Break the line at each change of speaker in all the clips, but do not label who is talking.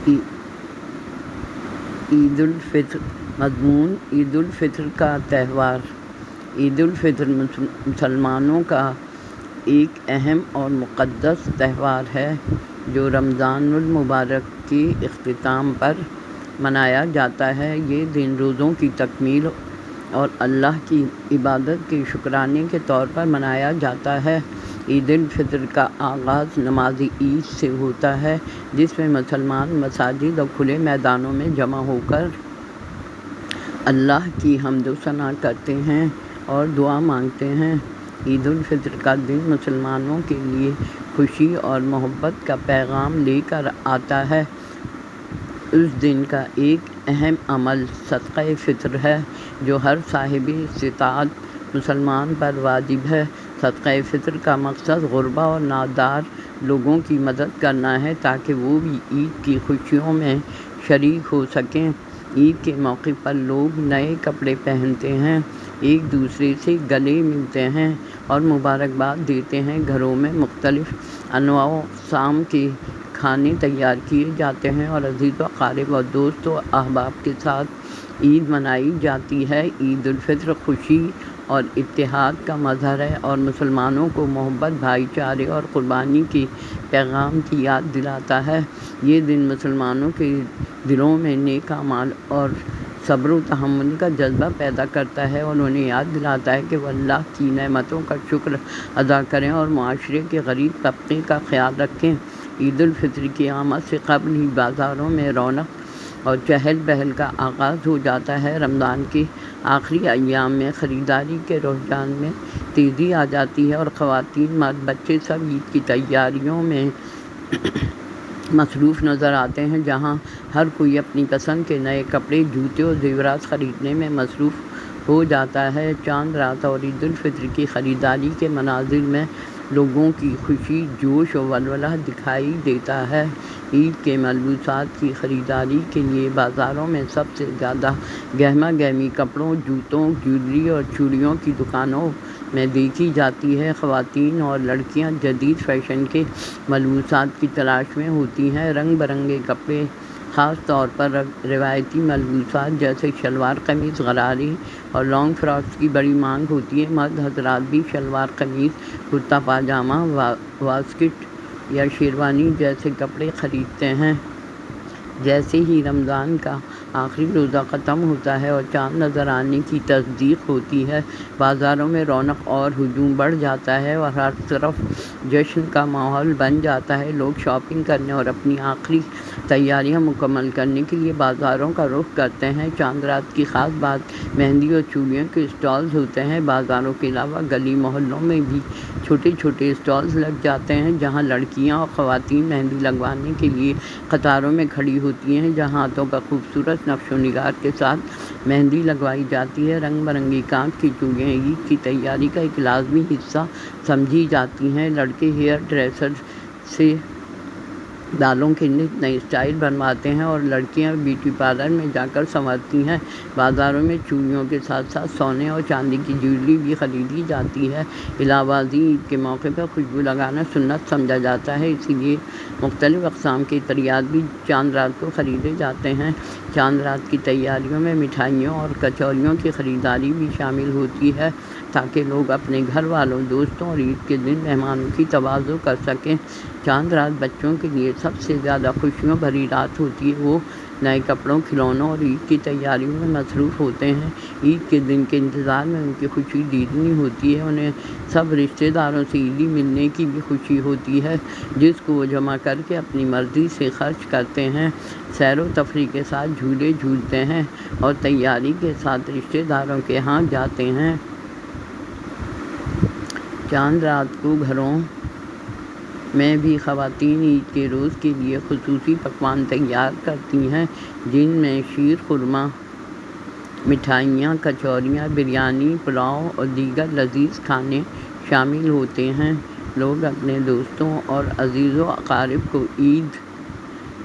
عید الفطر مضمون عید الفطر کا تہوار۔ عید الفطر مسلمانوں کا ایک اہم اور مقدس تہوار ہے جو رمضان المبارک کے اختتام پر منایا جاتا ہے۔ یہ دن روزوں کی تکمیل اور اللہ کی عبادت کے شکرانے کے طور پر منایا جاتا ہے۔ عید الفطر کا آغاز نماز عید سے ہوتا ہے، جس میں مسلمان مساجد اور کھلے میدانوں میں جمع ہو کر اللہ کی حمد و ثنا کرتے ہیں اور دعا مانگتے ہیں۔ عید الفطر کا دن مسلمانوں کے لیے خوشی اور محبت کا پیغام لے کر آتا ہے۔ اس دن کا ایک اہم عمل صدقہ فطر ہے، جو ہر صاحب استطاعت مسلمان پر واجب ہے۔ صدقہ فطر کا مقصد غربا اور نادار لوگوں کی مدد کرنا ہے تاکہ وہ بھی عید کی خوشیوں میں شریک ہو سکیں۔ عید کے موقع پر لوگ نئے کپڑے پہنتے ہیں، ایک دوسرے سے گلے ملتے ہیں اور مبارکباد دیتے ہیں۔ گھروں میں مختلف انواع و اقسام کے کھانے تیار کیے جاتے ہیں اور عزیز و اقارب اور دوست و احباب کے ساتھ عید منائی جاتی ہے۔ عید الفطر خوشی اور اتحاد کا مظہر ہے اور مسلمانوں کو محبت، بھائی چارے اور قربانی کے پیغام کی یاد دلاتا ہے۔ یہ دن مسلمانوں کے دلوں میں نیک اعمال اور صبر و تحمل کا جذبہ پیدا کرتا ہے اور انہیں یاد دلاتا ہے کہ وہ اللہ کی نعمتوں کا شکر ادا کریں اور معاشرے کے غریب طبقے کا خیال رکھیں۔ عید الفطر کی آمد سے قبل ہی بازاروں میں رونق اور چہل پہل کا آغاز ہو جاتا ہے۔ رمضان کے آخری ایام میں خریداری کے رجحان میں تیزی آ جاتی ہے اور خواتین، مرد، بچے سب عید کی تیاریوں میں مصروف نظر آتے ہیں، جہاں ہر کوئی اپنی پسند کے نئے کپڑے، جوتے اور زیورات خریدنے میں مصروف ہو جاتا ہے۔ چاند رات اور عید الفطر کی خریداری کے مناظر میں لوگوں کی خوشی، جوش و ولولہ دکھائی دیتا ہے۔ عید کے ملبوسات کی خریداری کے لیے بازاروں میں سب سے زیادہ گہما گہمی کپڑوں، جوتوں، جویلری اور چوڑیوں کی دکانوں میں دیکھی جاتی ہے۔ خواتین اور لڑکیاں جدید فیشن کے ملبوسات کی تلاش میں ہوتی ہیں۔ رنگ برنگے کپڑے، خاص طور پر روایتی ملبوسات جیسے شلوار قمیض، غرارے اور لانگ فراکس کی بڑی مانگ ہوتی ہے۔ مرد حضرات بھی شلوار قمیض، کرتا پاجامہ، واسکٹ یا شیروانی جیسے کپڑے خریدتے ہیں۔ جیسے ہی رمضان کا آخری روزہ ختم ہوتا ہے اور چاند نظر آنے کی تصدیق ہوتی ہے، بازاروں میں رونق اور ہجوم بڑھ جاتا ہے اور ہر طرف جشن کا ماحول بن جاتا ہے۔ لوگ شاپنگ کرنے اور اپنی آخری تیاریاں مکمل کرنے کے لیے بازاروں کا رخ کرتے ہیں۔ چاند رات کی خاص بات مہندی اور چوڑیوں کے اسٹالز ہوتے ہیں۔ بازاروں کے علاوہ گلی محلوں میں بھی چھوٹے چھوٹے اسٹالز لگ جاتے ہیں، جہاں لڑکیاں اور خواتین مہندی لگوانے کے لیے قطاروں میں کھڑی ہوتی ہیں، جہاں ہاتھوں پر خوبصورت نقش و نگار کے ساتھ مہندی لگوائی جاتی ہے۔ رنگ برنگی کانچ کی چوڑیاں عید کی تیاری کا ایک لازمی حصہ سمجھی جاتی ہیں۔ لڑکے ہیئر ڈریسر سے بالوں کے نئے اسٹائل بنواتے ہیں اور لڑکیاں بیوٹی پارلر میں جا کر سنورتی ہیں۔ بازاروں میں چوڑیوں کے ساتھ ساتھ سونے اور چاندی کی جویلری بھی خریدی جاتی ہے۔ علاوہ ازیں عید کے موقع پر خوشبو لگانا سنت سمجھا جاتا ہے، اسی لیے مختلف اقسام کے عطریات بھی چاند رات کو خریدے جاتے ہیں۔ چاند رات کی تیاریوں میں مٹھائیوں اور کچوریوں کی خریداری بھی شامل ہوتی ہے تاکہ لوگ اپنے گھر والوں، دوستوں اور عید کے دن مہمانوں کی تواضع کر سکیں۔ چاند رات بچوں کے لیے سب سے زیادہ خوشیوں بھری رات ہوتی ہے۔ وہ نئے کپڑوں، کھلونوں اور عید کی تیاریوں میں مصروف ہوتے ہیں۔ عید کے دن کے انتظار میں ان کی خوشی دیگنی ہوتی ہے۔ انہیں سب رشتہ داروں سے عیدی ملنے کی بھی خوشی ہوتی ہے، جس کو وہ جمع کر کے اپنی مرضی سے خرچ کرتے ہیں۔ سیر و تفریح کے ساتھ جھولے جھولتے ہیں اور تیاری کے ساتھ رشتہ داروں کے ہاں جاتے ہیں۔ چاند رات کو گھروں میں بھی خواتین عید کے روز کے لیے خصوصی پکوان تیار کرتی ہیں، جن میں شیر خورما، مٹھائیاں، کچوریاں، بریانی، پلاؤ اور دیگر لذیذ کھانے شامل ہوتے ہیں۔ لوگ اپنے دوستوں اور عزیز و اقارب کو عید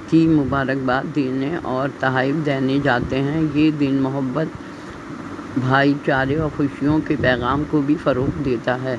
کی مبارکباد دینے اور تحائف دینے جاتے ہیں۔ یہ دن محبت، بھائی چارے اور خوشیوں کے پیغام کو بھی فروغ دیتا ہے۔